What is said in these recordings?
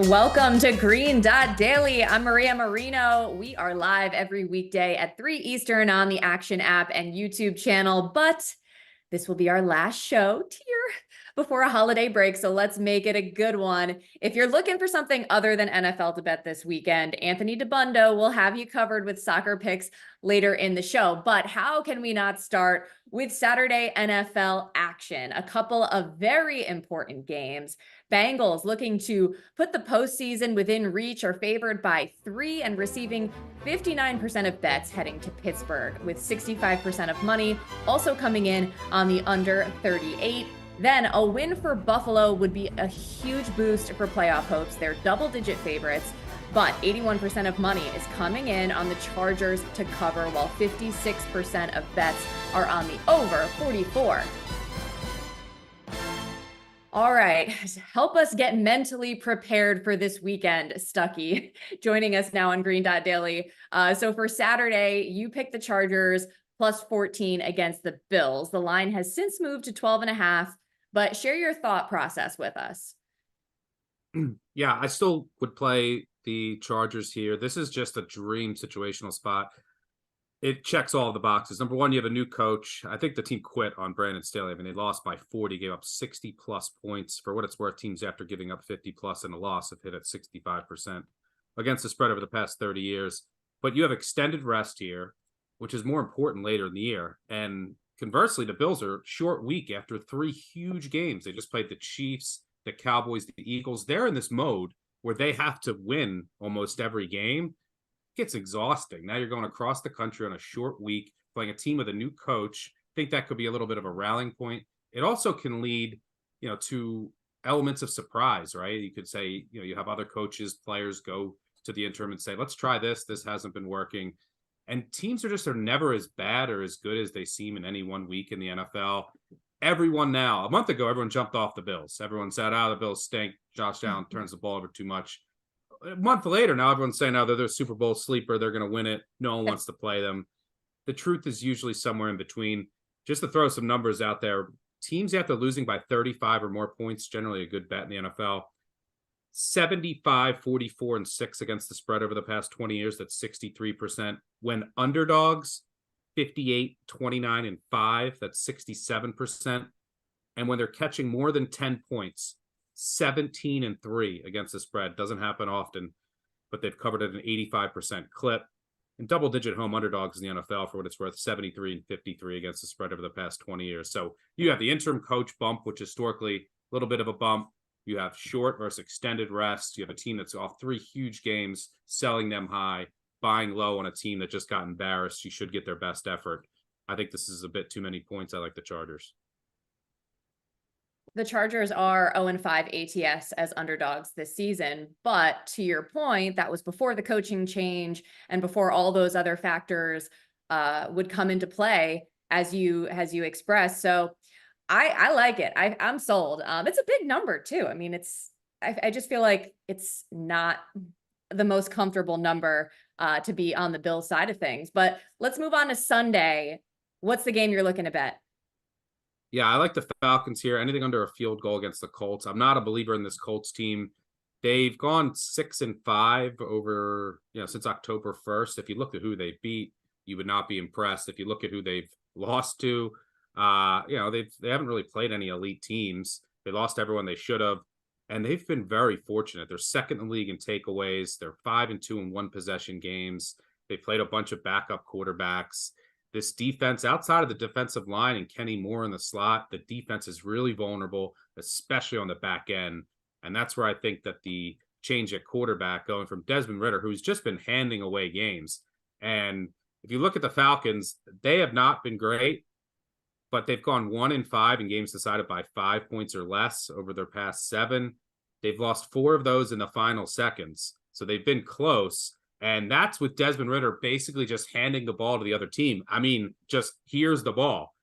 Welcome to Green Dot Daily. I'm Maria Marino. We are live every weekday at 3 Eastern on the Action app and YouTube channel, but this will be our last show before a holiday break, so let's make it a good one. If you're looking for something other than NFL to bet this weekend, Anthony Dabbundo will have you covered with soccer picks later in the show. But how can we not start with Saturday NFL action? A couple of very important games. Bengals looking to put the postseason within reach are favored by 3 and receiving 59% of bets heading to Pittsburgh, with 65% of money also coming in on the under 38. Then a win for Buffalo would be a huge boost for playoff hopes. They're double-digit favorites, but 81% of money is coming in on the Chargers to cover, while 56% of bets are on the over 44. All right, help us get mentally prepared for this weekend, Stuckey, joining us now on Green Dot Daily. So for Saturday, you picked the Chargers plus 14 against the Bills. The line has since moved to 12.5, but share your thought process with us. Yeah, I still would play the Chargers here. This is just a dream situational spot. It checks all the boxes. Number one, you have a new coach. I think the team quit on Brandon Staley. I mean, they lost by 40, gave up 60 plus points. For what it's worth, teams after giving up 50 plus in a loss have hit at 65% against the spread over the past 30 years. But you have extended rest here, which is more important later in the year. And conversely, the Bills are short week after 3 huge games. They just played the Chiefs, the Cowboys, the Eagles. They're in this mode where they have to win almost every game. It gets exhausting. Now you're going across the country on a short week, playing a team with a new coach. I think that could be a little bit of a rallying point. It also can lead, to elements of surprise, right? You could say, you have other coaches, players go to the interim and say, let's try this. This hasn't been working. And teams are never as bad or as good as they seem in any one week in the NFL. Everyone now, a month ago, everyone jumped off the Bills. Everyone said, the Bills stink. Josh Allen turns the ball over too much. A month later, now everyone's saying, they're the Super Bowl sleeper. They're going to win it. No one wants to play them. The truth is usually somewhere in between. Just to throw some numbers out there, teams after losing by 35 or more points, generally a good bet in the NFL. 75, 44, and 6 against the spread over the past 20 years. That's 63%. When underdogs, 58, 29, and 5. That's 67%. And when they're catching more than 10 points, 17 and 3 against the spread. Doesn't happen often, but they've covered at an 85% clip. And double-digit home underdogs in the NFL, for what it's worth, 73 and 53 against the spread over the past 20 years. So you have the interim coach bump, which historically a little bit of a bump. You have short versus extended rest. You have a team that's off 3 huge games, selling them high, buying low on a team that just got embarrassed. You should get their best effort. I think this is a bit too many points. I like the Chargers. The Chargers are 0-5 ATS as underdogs this season, but to your point, that was before the coaching change and before all those other factors would come into play, as you expressed. So I like it. I'm sold. It's a big number too. I mean, I just feel like it's not the most comfortable number to be on the Bills side of things. But let's move on to Sunday. What's the game you're looking to bet? Yeah, I like the Falcons here. Anything under a field goal against the Colts. I'm not a believer in this Colts team. They've gone 6-5 over, since October 1st. If you look at who they beat, you would not be impressed. If you look at who they've lost to, they haven't really played any elite teams. They lost everyone they should have, and they've been very fortunate. They're second in the league in takeaways. They're 5-2 in one possession games. They played a bunch of backup quarterbacks. This defense, outside of the defensive line and Kenny Moore in the slot, the defense is really vulnerable, especially on the back end. And that's where I think that the change at quarterback, going from Desmond Ridder, who's just been handing away games. And if you look at the Falcons, they have not been great, but they've gone 1-5 in games decided by 5 points or less over their past 7. They've lost 4 of those in the final seconds. So they've been close. And that's with Desmond Ridder basically just handing the ball to the other team. I mean, just here's the ball.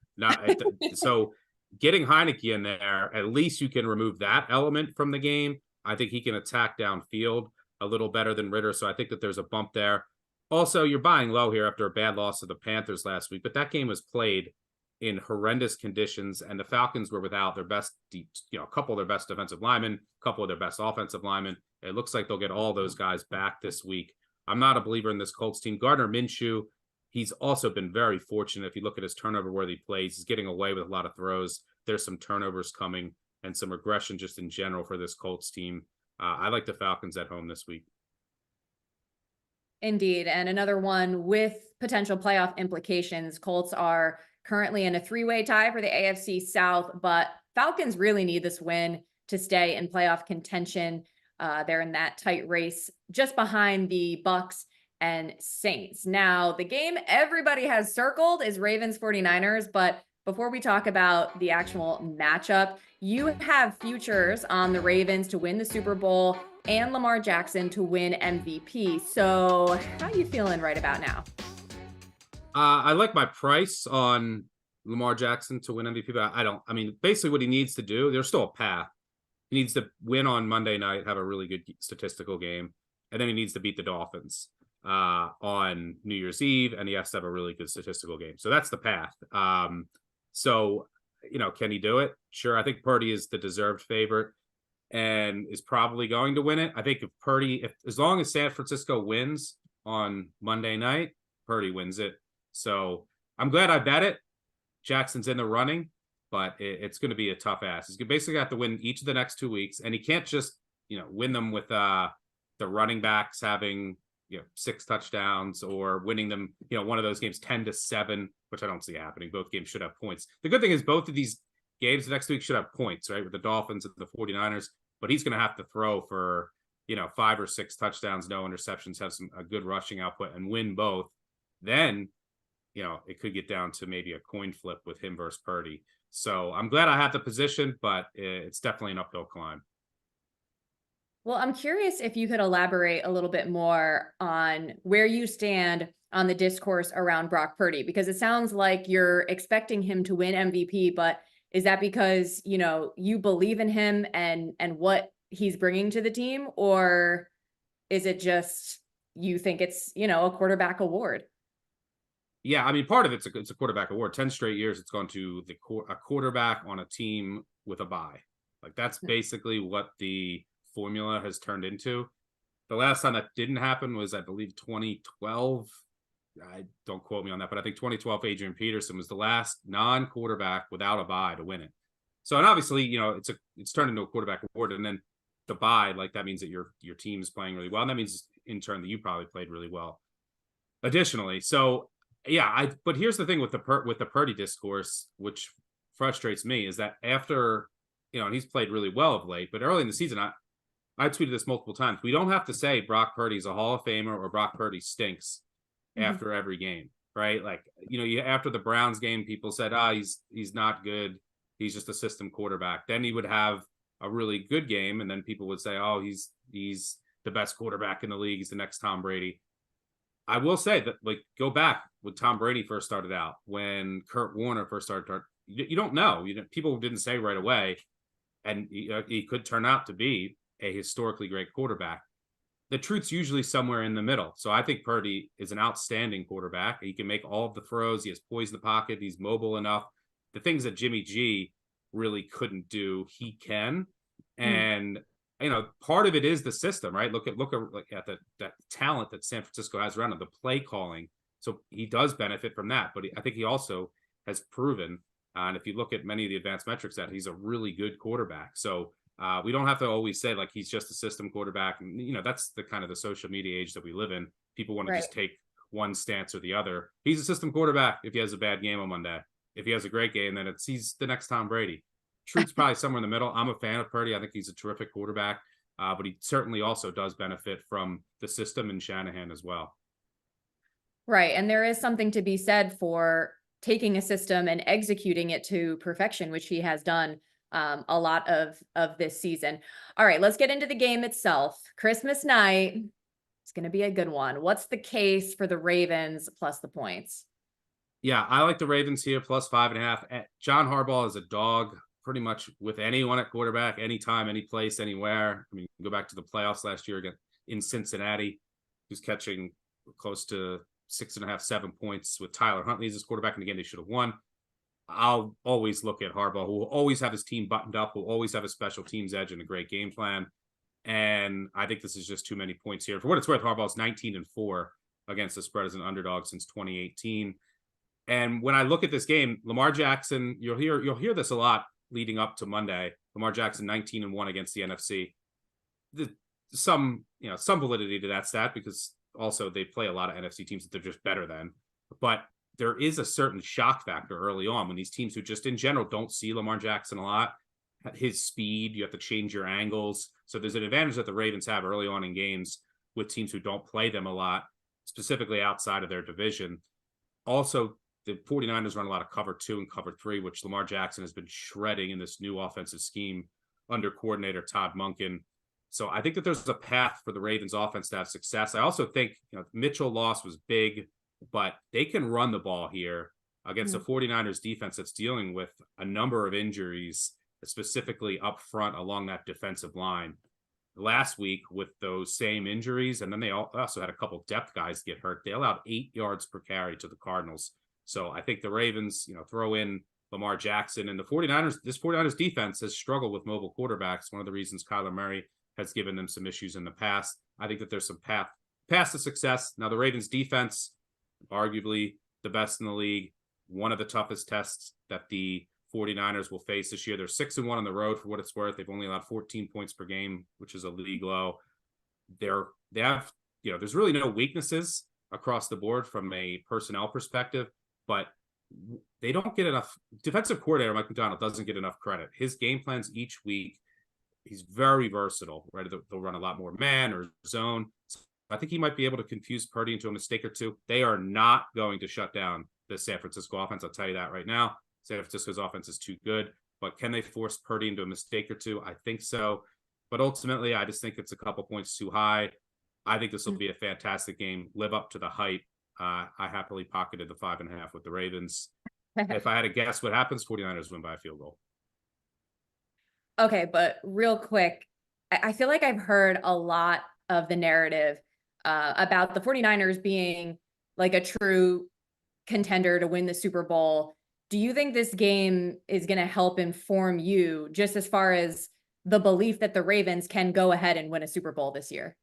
So getting Heineke in there, at least you can remove that element from the game. I think he can attack downfield a little better than Ridder. So I think that there's a bump there. Also, you're buying low here after a bad loss to the Panthers last week, but that game was played in horrendous conditions, and the Falcons were without their best, a couple of their best defensive linemen, a couple of their best offensive linemen. It looks like they'll get all those guys back this week. I'm not a believer in this Colts team. Gardner Minshew, he's also been very fortunate. If you look at his turnover-worthy plays, he's getting away with a lot of throws. There's some turnovers coming and some regression just in general for this Colts team. I like the Falcons at home this week. Indeed. And another one with potential playoff implications. Colts are currently in a 3-way tie for the AFC South, but Falcons really need this win to stay in playoff contention. They're in that tight race just behind the Bucks and Saints. Now, the game everybody has circled is Ravens 49ers, but before we talk about the actual matchup, you have futures on the Ravens to win the Super Bowl and Lamar Jackson to win MVP. So how are you feeling right about now? I like my price on Lamar Jackson to win MVP, but basically what he needs to do, there's still a path. He needs to win on Monday night, have a really good statistical game, and then he needs to beat the Dolphins on New Year's Eve, and he has to have a really good statistical game. So that's the path. Can he do it? Sure. I think Purdy is the deserved favorite and is probably going to win it. I think as long as San Francisco wins on Monday night, Purdy wins it. So I'm glad I bet it. Jackson's in the running, but it's going to be a tough ask. He's going to basically have to win each of the next 2 weeks, and he can't just, win them with the running backs having, 6 touchdowns or winning them, one of those games 10-7, which I don't see happening. Both games should have points. The good thing is both of these games the next week should have points, right? With the Dolphins and the 49ers, but he's going to have to throw for, 5 or 6 touchdowns, no interceptions, have a good rushing output and win both. Then, it could get down to maybe a coin flip with him versus Purdy. So I'm glad I have the position, but it's definitely an uphill climb. Well, I'm curious if you could elaborate a little bit more on where you stand on the discourse around Brock Purdy, because it sounds like you're expecting him to win MVP, but is that because, you believe in him and what he's bringing to the team, or is it just you think it's, a quarterback award? Yeah, part of it's a quarterback award. 10 straight years it's gone to a quarterback on a team with a bye. Like that's basically what the formula has turned into. The last time that didn't happen was, I believe, 2012. Don't quote me on that, but I think 2012 Adrian Peterson was the last non-quarterback without a bye to win it. So, and obviously, it's turned into a quarterback award, and then the bye, like that means that your team is playing really well, and that means in turn that you probably played really well. Additionally, so yeah, but here's the thing with the Purdy discourse, which frustrates me, is that after and he's played really well of late, but early in the season, I tweeted this multiple times. We don't have to say Brock Purdy's a Hall of Famer or Brock Purdy stinks after every game, right? Like, after the Browns game, people said, he's not good. He's just a system quarterback. Then he would have a really good game, and then people would say, he's the best quarterback in the league. He's the next Tom Brady. I will say that, go back when Tom Brady first started out, when Kurt Warner first started. You don't know. People didn't say right away, and he could turn out to be a historically great quarterback. The truth's usually somewhere in the middle. So I think Purdy is an outstanding quarterback. He can make all of the throws. He has poise in the pocket. He's mobile enough. The things that Jimmy G really couldn't do, he can. And part of it is the system, right? Look at that talent that San Francisco has around him, the play calling. So he does benefit from that. But I think he also has proven, and if you look at many of the advanced metrics, that he's a really good quarterback. So we don't have to always say like he's just a system quarterback. And, that's the kind of the social media age that we live in. People want to just take one stance or the other. He's a system quarterback if he has a bad game on Monday. If he has a great game, then he's the next Tom Brady. Truth's probably somewhere in the middle. I'm a fan of Purdy. I think he's a terrific quarterback, but he certainly also does benefit from the system and Shanahan as well. Right. And there is something to be said for taking a system and executing it to perfection, which he has done a lot of this season. All right, let's get into the game itself. Christmas night, it's going to be a good one. What's the case for the Ravens plus the points? Yeah, I like the Ravens here plus 5.5. John Harbaugh is a dog pretty much with anyone at quarterback, anytime, any place, anywhere. Go back to the playoffs last year again in Cincinnati, who's catching close to 6.5, 7 points with Tyler Huntley as his quarterback. And again, they should have won. I'll always look at Harbaugh, who will always have his team buttoned up, will always have a special teams edge and a great game plan. And I think this is just too many points here. For what it's worth, Harbaugh's 19-4 against the spread as an underdog since 2018. And when I look at this game, Lamar Jackson, you'll hear this a lot leading up to Monday. Lamar Jackson 19-1 against the NFC. Some validity to that stat, because also they play a lot of NFC teams that they're just better than. But there is a certain shock factor early on when these teams who just in general don't see Lamar Jackson a lot, his speed, you have to change your angles. So there's an advantage that the Ravens have early on in games with teams who don't play them a lot, specifically outside of their division. Also, the 49ers run a lot of cover 2 and cover 3, which Lamar Jackson has been shredding in this new offensive scheme under coordinator Todd Monken. So I think that there's a path for the Ravens offense to have success. I also think, Mitchell loss was big, but they can run the ball here against the 49ers defense that's dealing with a number of injuries, specifically up front along that defensive line. Last week with those same injuries, and then they also had a couple depth guys get hurt. They allowed 8 yards per carry to the Cardinals. So I think the Ravens, throw in Lamar Jackson, and the 49ers, this 49ers defense has struggled with mobile quarterbacks. One of the reasons Kyler Murray has given them some issues in the past. I think that there's some path to success. Now the Ravens defense, arguably the best in the league, one of the toughest tests that the 49ers will face this year. They're 6-1 on the road for what it's worth. They've only allowed 14 points per game, which is a league low. They have, there's really no weaknesses across the board from a personnel perspective, but they don't get enough. Defensive coordinator Mike McDonald doesn't get enough credit. His game plans each week, he's very versatile, right? They'll run a lot more man or zone. So I think he might be able to confuse Purdy into a mistake or two. They are not going to shut down the San Francisco offense. I'll tell you that right now. San Francisco's offense is too good, but can they force Purdy into a mistake or two? I think so. But ultimately, I just think it's a couple points too high. I think this will be a fantastic game, live up to the hype. I happily pocketed the 5.5 with the Ravens. If I had to guess what happens, 49ers win by a field goal. Okay, but real quick, I feel like I've heard a lot of the narrative about the 49ers being like a true contender to win the Super Bowl. Do you think this game is going to help inform you just as far as the belief that the Ravens can go ahead and win a Super Bowl this year?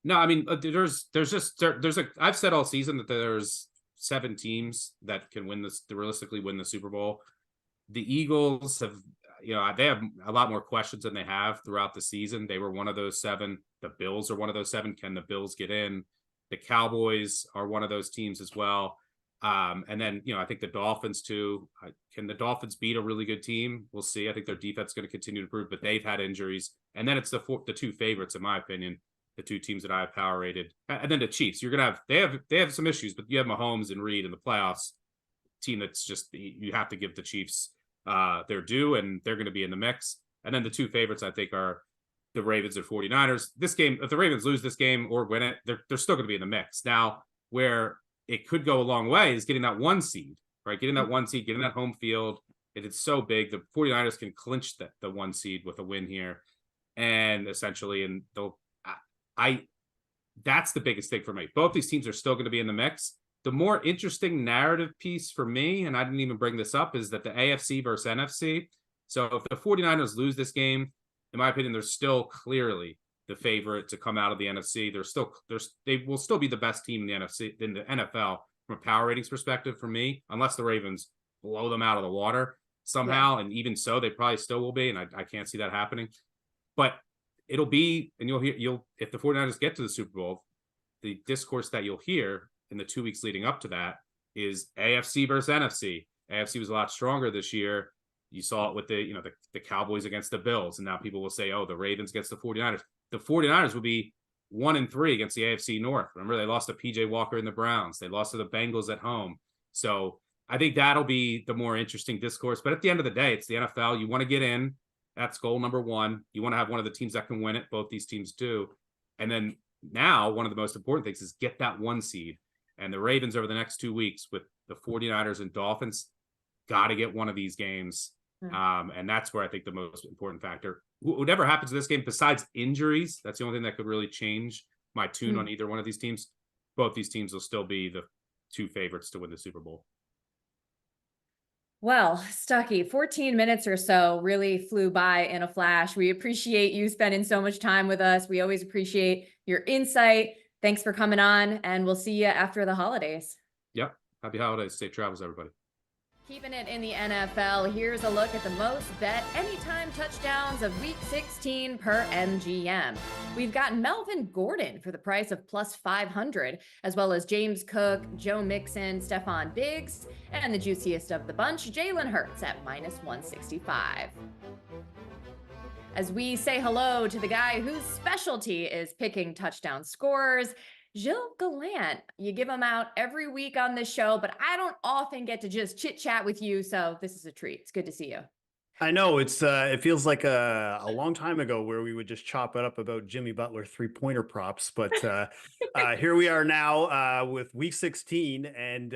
No, I mean, I've said all season that there's 7 teams that can realistically win the Super Bowl. The Eagles have, they have a lot more questions than they have throughout the season. They were one of those 7. The Bills are one of those 7. Can the Bills get in? The Cowboys are one of those teams as well. And then, I think the Dolphins too. Can the Dolphins beat a really good team? We'll see. I think their defense is going to continue to improve, but they've had injuries. And then it's the 2 favorites, in my opinion, the 2 teams that I have power rated. And then the Chiefs. You're going to have, they have some issues, but you have Mahomes and Reed in the playoffs. Team that's just, you have to give the Chiefs their due, and they're going to be in the mix. And then the 2 favorites, I think, are the Ravens or 49ers. This game, if the Ravens lose this game or win it, they're still going to be in the mix. Now, where it could go a long way is getting that 1 seed, right? Getting that 1 seed, getting that home field. It is so big. The 49ers can clinch the 1 seed with a win here. And essentially, and that's the biggest thing for me. Both these teams are still going to be in the mix. The more interesting narrative piece for me, and I didn't even bring this up, is that the AFC versus NFC. So if the 49ers lose this game, in my opinion, they're still clearly the favorite to come out of the NFC. They will still be the best team in the NFC, in the NFL from a power ratings perspective for me, unless the Ravens blow them out of the water somehow. Yeah. And even so, they probably still will be. And I can't see that happening, but it'll be, and if the 49ers get to the Super Bowl, the discourse that you'll hear in the 2 weeks leading up to that is AFC versus NFC. AFC was a lot stronger this year. You saw it with the Cowboys against the Bills. And now people will say, oh, the Ravens against the 49ers. The 49ers will be 1-3 against the AFC North. Remember, they lost to PJ Walker and the Browns. They lost to the Bengals at home. So I think that'll be the more interesting discourse. But at the end of the day, it's the NFL. You want to get in. That's goal number 1. You want to have one of the teams that can win it. Both these teams do. And then now one of the most important things is get that 1 seed. And the Ravens over the next 2 weeks with the 49ers and Dolphins got to get one of these games. And that's where I think the most important factor. Whatever happens to this game, besides injuries, that's the only thing that could really change my tune on either one of these teams. Both these teams will still be the 2 favorites to win the Super Bowl. Well, Stuckey, 14 minutes or so really flew by in a flash. We appreciate you spending so much time with us. We always appreciate your insight. Thanks for coming on, and we'll see you after the holidays. Yep. Happy holidays. Safe travels, everybody. Keeping it in the NFL, here's a look at the most bet anytime touchdowns of Week 16 per MGM. We've got Melvin Gordon for the price of plus 500, as well as James Cook, Joe Mixon, Stephon Diggs, and the juiciest of the bunch, Jalen Hurts at minus 165. As we say hello to the guy whose specialty is picking touchdown scorers, Gilles Gallant. You give him out every week on this show, but I don't often get to just chit chat with you. So this is a treat. It's good to see you. I know it feels like a long time ago where we would just chop it up about Jimmy Butler 3-pointer props, but here we are now with week 16. And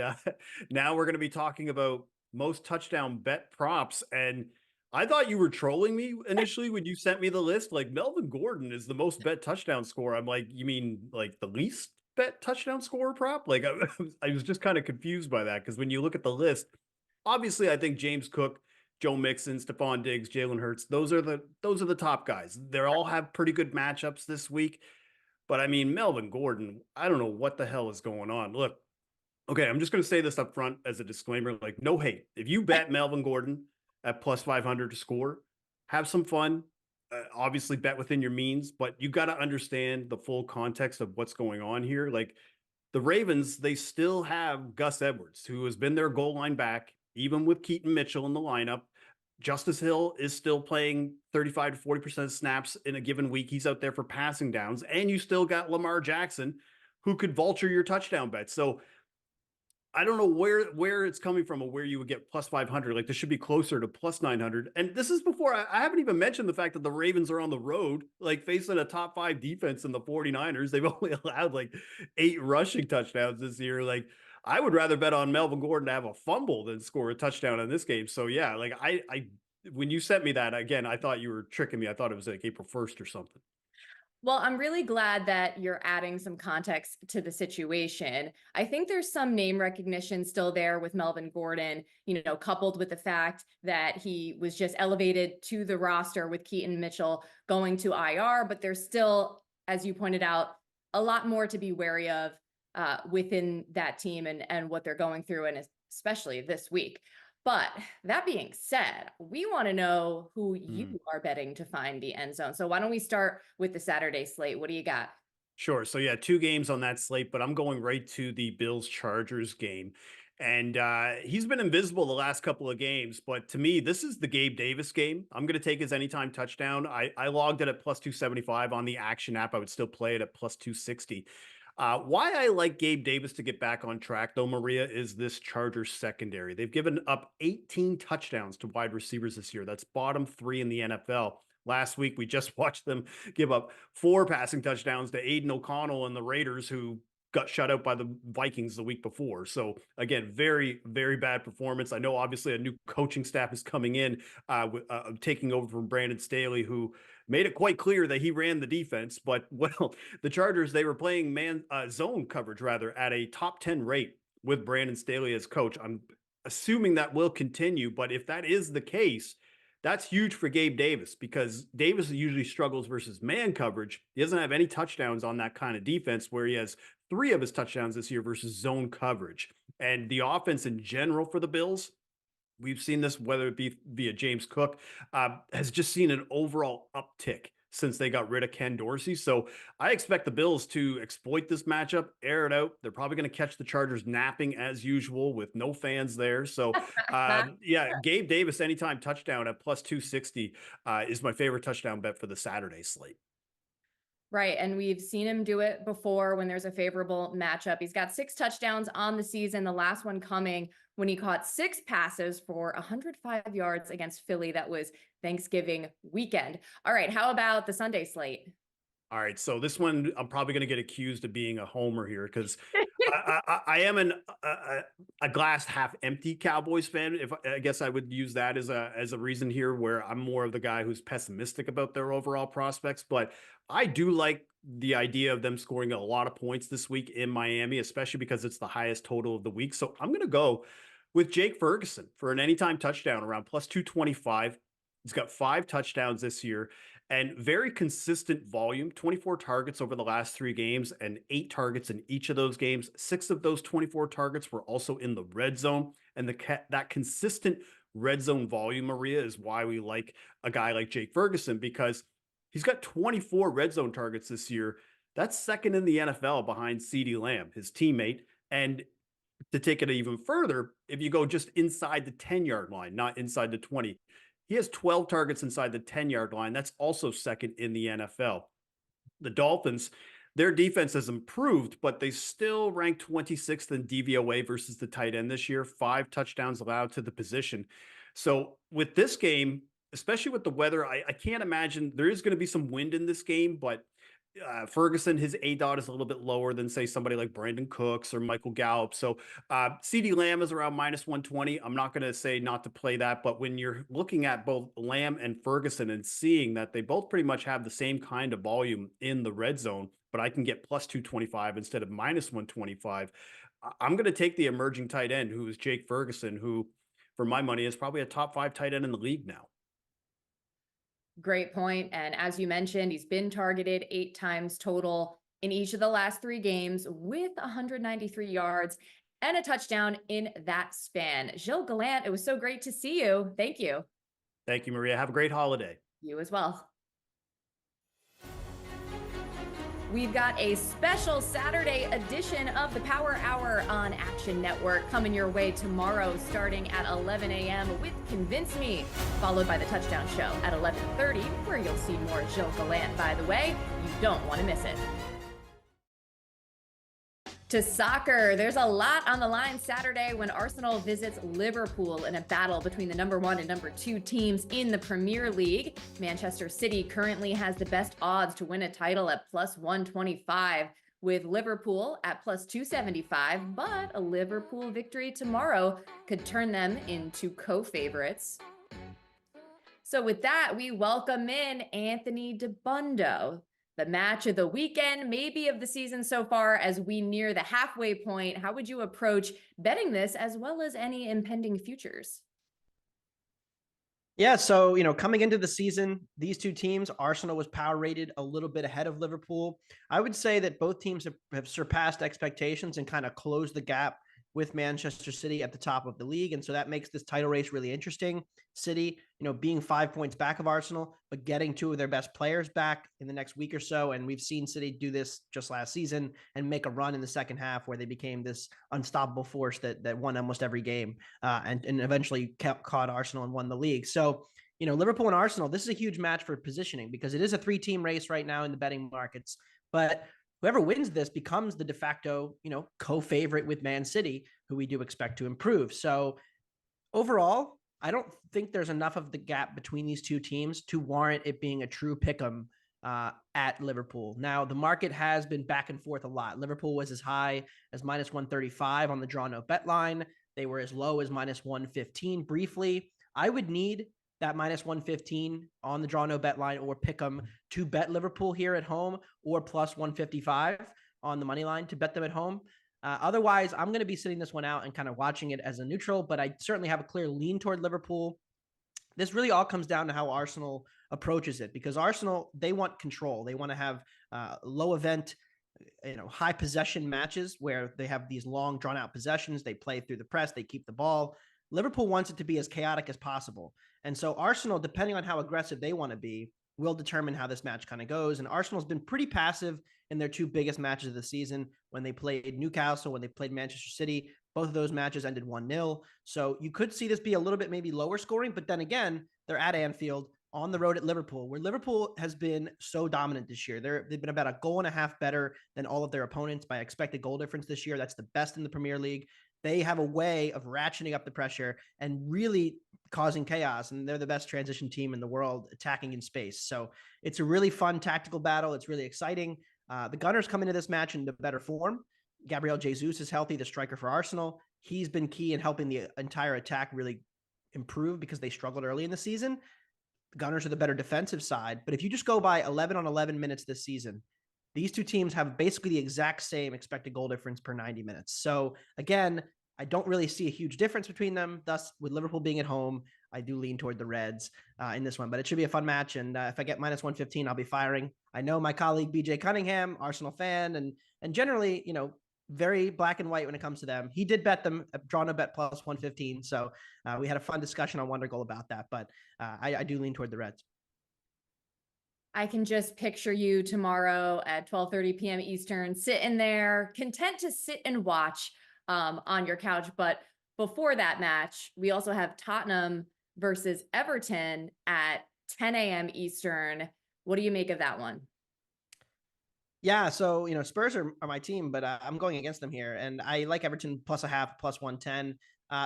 now we're going to be talking about most touchdown bet props. And I thought you were trolling me initially when you sent me the list. Like Melvin Gordon is the most bet touchdown scorer. I'm like, you mean like the least bet touchdown scorer prop? Like I was just kind of confused by that because when you look at the list, obviously I think James Cook, Joe Mixon, Stephon Diggs, Jalen Hurts, those are the top guys. They all have pretty good matchups this week. But I mean, Melvin Gordon, I don't know what the hell is going on. Look, okay, I'm just going to say this up front as a disclaimer, like no hate. If you bet Melvin Gordon at plus 500 to score, have some fun. Obviously bet within your means, but you got to understand the full context of what's going on here. Like the Ravens, they still have Gus Edwards, who has been their goal line back, even with Keaton Mitchell in the lineup. Justice Hill is still playing 35 to 40% of snaps in a given week. He's out there for passing downs, and you still got Lamar Jackson, who could vulture your touchdown bet. So I don't know where it's coming from or where you would get plus 500. Like this should be closer to plus 900. And this is before I haven't even mentioned the fact that the Ravens are on the road, like facing a top 5 defense in the 49ers. They've only allowed like 8 rushing touchdowns this year. Like I would rather bet on Melvin Gordon to have a fumble than score a touchdown in this game. So yeah, like I when you sent me that again, I thought you were tricking me. I thought it was like April 1st or something. Well, I'm really glad that you're adding some context to the situation. I think there's some name recognition still there with Melvin Gordon, coupled with the fact that he was just elevated to the roster with Keaton Mitchell going to IR, but there's still, as you pointed out, a lot more to be wary of within that team and what they're going through, and especially this week. But that being said, we want to know who you are betting to find the end zone. So why don't we start with the Saturday slate? What do you got? Sure. So yeah, 2 games on that slate, but I'm going right to the Bills-Chargers game. And he's been invisible the last couple of games, but to me, this is the Gabe Davis game. I'm going to take his anytime touchdown. I logged it at plus 275 on the action app. I would still play it at plus 260. Why I like Gabe Davis to get back on track, though, Maria, is this Chargers secondary. They've given up 18 touchdowns to wide receivers this year. That's bottom 3 in the NFL. Last week, we just watched them give up 4 passing touchdowns to Aiden O'Connell and the Raiders, who got shut out by the Vikings the week before. So again, very, very bad performance. I know obviously a new coaching staff is coming in, taking over from Brandon Staley, who made it quite clear that he ran the defense. But well, the Chargers, they were playing zone coverage rather at a top 10 rate with Brandon Staley as coach. I'm assuming that will continue, but if that is the case, that's huge for Gabe Davis because Davis usually struggles versus man coverage. He doesn't have any touchdowns on that kind of defense, where he has 3 of his touchdowns this year versus zone coverage. And the offense in general for the Bills, we've seen this, whether it be via James Cook, has just seen an overall uptick since they got rid of Ken Dorsey. So I expect the Bills to exploit this matchup, air it out. They're probably going to catch the Chargers napping as usual with no fans there. So yeah, Gabe Davis anytime touchdown at plus 260 is my favorite touchdown bet for the Saturday slate. Right. And we've seen him do it before when there's a favorable matchup. He's got 6 touchdowns on the season, the last one coming when he caught 6 passes for 105 yards against Philly. That was Thanksgiving weekend. All right. How about the Sunday slate? All right, so this one I'm probably going to get accused of being a homer here because I am a glass half empty Cowboys fan. If I guess I would use that as a reason here, where I'm more of the guy who's pessimistic about their overall prospects. But I do like the idea of them scoring a lot of points this week in Miami, especially because it's the highest total of the week. So I'm going to go with Jake Ferguson for an anytime touchdown around plus 225. He's got 5 touchdowns this year and very consistent volume, 24 targets over the last 3 games and 8 targets in each of those games. 6 of those 24 targets were also in the red zone. And that consistent red zone volume, Maria, is why we like a guy like Jake Ferguson, because he's got 24 red zone targets this year. That's second in the NFL behind CeeDee Lamb, his teammate. And to take it even further, if you go just inside the 10-yard line, not inside the 20, he has 12 targets inside the 10-yard line. That's also second in the NFL. The Dolphins, their defense has improved, but they still rank 26th in DVOA versus the tight end this year, 5 touchdowns allowed to the position. So with this game, especially with the weather, I can't imagine there is going to be some wind in this game, but Ferguson, his ADOT is a little bit lower than, say, somebody like Brandon Cooks or Michael Gallup. So CeeDee Lamb is around minus 120. I'm not going to say not to play that, but when you're looking at both Lamb and Ferguson and seeing that they both pretty much have the same kind of volume in the red zone, but I can get plus 225 instead of minus 125, I'm going to take the emerging tight end, who is Jake Ferguson, who, for my money, is probably a top 5 tight end in the league now. Great point. And as you mentioned, he's been targeted 8 times total in each of the last 3 games with 193 yards and a touchdown in that span. Gilles Gallant, it was so great to see you. Thank you. Thank you, Maria. Have a great holiday. You as well. We've got a special Saturday edition of the Power Hour on Action Network coming your way tomorrow starting at 11 a.m. with Convince Me, followed by the Touchdown Show at 11:30, where you'll see more Gilles Gallant, by the way. You don't want to miss it. To soccer, there's a lot on the line Saturday when Arsenal visits Liverpool in a battle between the number 1 and number 2 teams in the Premier League. Manchester City currently has the best odds to win a title at plus 125, with Liverpool at plus 275, but a Liverpool victory tomorrow could turn them into co-favorites. So with that, we welcome in Anthony Dabbundo. The match of the weekend, maybe of the season so far, as we near the halfway point. How would you approach betting this, as well as any impending futures? Yeah, so, coming into the season, these 2 teams, Arsenal was power rated a little bit ahead of Liverpool. I would say that both teams have surpassed expectations and kind of closed the gap with Manchester City at the top of the league. And so that makes this title race really interesting. City, being 5 points back of Arsenal, but getting 2 of their best players back in the next week or so. And we've seen City do this just last season and make a run in the second half where they became this unstoppable force that won almost every game and eventually caught Arsenal and won the league. So, Liverpool and Arsenal, this is a huge match for positioning because it is a 3-team race right now in the betting markets. But whoever wins this becomes the de facto, co-favorite with Man City, who we do expect to improve. So overall, I don't think there's enough of the gap between these 2 teams to warrant it being a true pick'em at Liverpool. Now, the market has been back and forth a lot. Liverpool was as high as minus 135 on the draw no bet line. They were as low as minus 115 briefly. I would need that minus 115 on the draw no bet line or pick them to bet Liverpool here at home, or plus 155 on the money line to bet them at home. Otherwise, I'm going to be sitting this one out and kind of watching it as a neutral, but I certainly have a clear lean toward Liverpool. This really all comes down to how Arsenal approaches it, because Arsenal, they want control. They want to have low event, high possession matches where they have these long drawn out possessions. They play through the press. They keep the ball. Liverpool wants it to be as chaotic as possible. And so Arsenal, depending on how aggressive they want to be, will determine how this match kind of goes. And Arsenal's been pretty passive in their 2 biggest matches of the season, when they played Newcastle, when they played Manchester City. Both of those matches ended 1-0. So you could see this be a little bit maybe lower scoring, but then again, they're at Anfield on the road at Liverpool, where Liverpool has been so dominant this year. They've been about a goal and a half better than all of their opponents by expected goal difference this year. That's the best in the Premier League. They have a way of ratcheting up the pressure and really causing chaos. And they're the best transition team in the world, attacking in space. So it's a really fun tactical battle. It's really exciting. The Gunners come into this match in the better form. Gabriel Jesus is healthy, the striker for Arsenal. He's been key in helping the entire attack really improve because they struggled early in the season. The Gunners are the better defensive side. But if you just go by 11 on 11 minutes this season, these 2 teams have basically the exact same expected goal difference per 90 minutes. So again, I don't really see a huge difference between them. Thus, with Liverpool being at home, I do lean toward the Reds in this one, but it should be a fun match. And if I get minus 115, I'll be firing. I know my colleague BJ Cunningham, Arsenal fan, and generally, very black and white when it comes to them. He did bet them, drawn a bet plus 115. So we had a fun discussion on WonderGo about that, but I do lean toward the Reds. I can just picture you tomorrow at 12:30 p.m. Eastern, sitting there, content to sit and watch on your couch. But before that match, we also have Tottenham versus Everton at 10 a.m. Eastern. What do you make of that one? Yeah, so Spurs are my team, but I'm going against them here, and I like Everton plus a half, plus 110.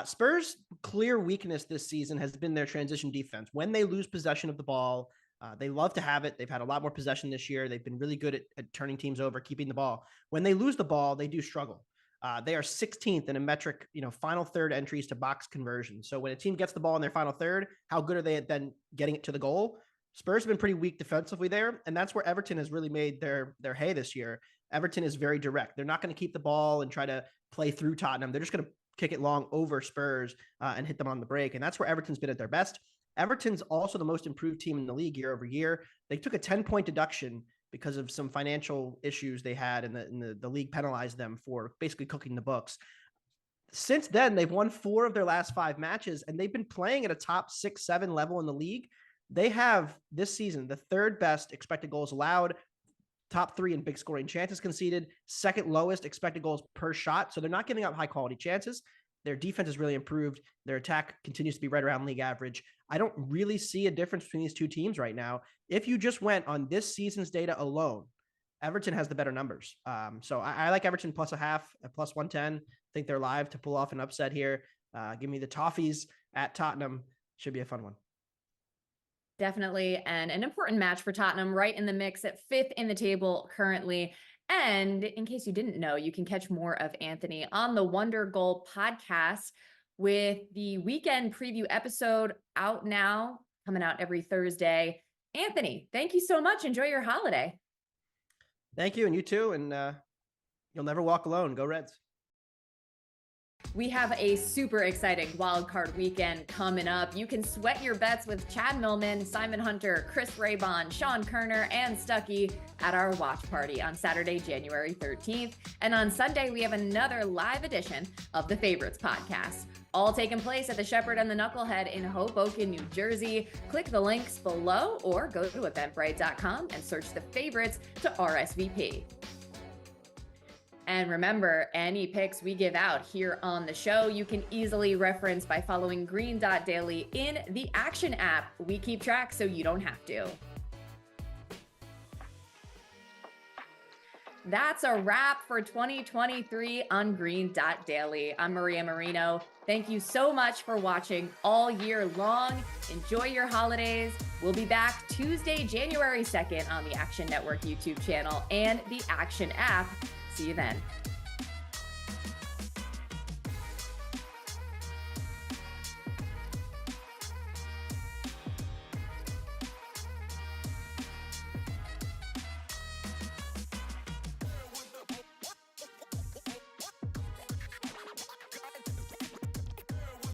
Spurs' clear weakness this season has been their transition defense. When they lose possession of the ball, they love to have it. They've had a lot more possession this year. They've been really good at turning teams over, keeping the ball. When they lose the ball, they do struggle. They are 16th in a metric, final third entries to box conversion. So when a team gets the ball in their final third, how good are they at then getting it to the goal? Spurs have been pretty weak defensively there, and that's where Everton has really made their hay this year. Everton is very direct. They're not going to keep the ball and try to play through Tottenham. They're just going to kick it long over Spurs and hit them on the break, and that's where Everton's been at their best. Everton's also the most improved team in the league year over year. They took a 10-point deduction because of some financial issues they had, and the league penalized them for basically cooking the books. Since then, they've won 4 of their last 5 matches, and they've been playing at a top 6-7 level in the league. They have this season the 3rd best expected goals allowed, top 3 in big scoring chances conceded, 2nd lowest expected goals per shot. So they're not giving up high quality chances. Their defense has really improved. Their attack continues to be right around league average. I don't really see a difference between these two teams right now. If you just went on this season's data alone, Everton has the better numbers. So I like Everton plus a half, at plus 110. I think they're live to pull off an upset here. Give me the Toffees at Tottenham. Should be a fun one. Definitely. And an important match for Tottenham, right in the mix at 5th in the table currently. And in case you didn't know, you can catch more of Anthony on the WonderGo Podcast with the weekend preview episode out now, coming out every Thursday. Anthony, thank you so much. Enjoy your holiday. Thank you. And you too. And you'll never walk alone. Go Reds. We have a super exciting wildcard weekend coming up. You can sweat your bets with Chad Millman, Simon Hunter, Chris Raybon, Sean Kerner, and Stuckey at our watch party on Saturday, January 13th. And on Sunday, we have another live edition of the Favorites podcast, all taking place at the Shepherd and the Knucklehead in Hoboken, New Jersey. Click the links below or go to eventbrite.com and search the Favorites to RSVP. And remember, any picks we give out here on the show, you can easily reference by following Green Dot Daily in the Action app. We keep track so you don't have to. That's a wrap for 2023 on Green Dot Daily. I'm Maria Marino. Thank you so much for watching all year long. Enjoy your holidays. We'll be back Tuesday, January 2nd on the Action Network YouTube channel and the Action app. See you then.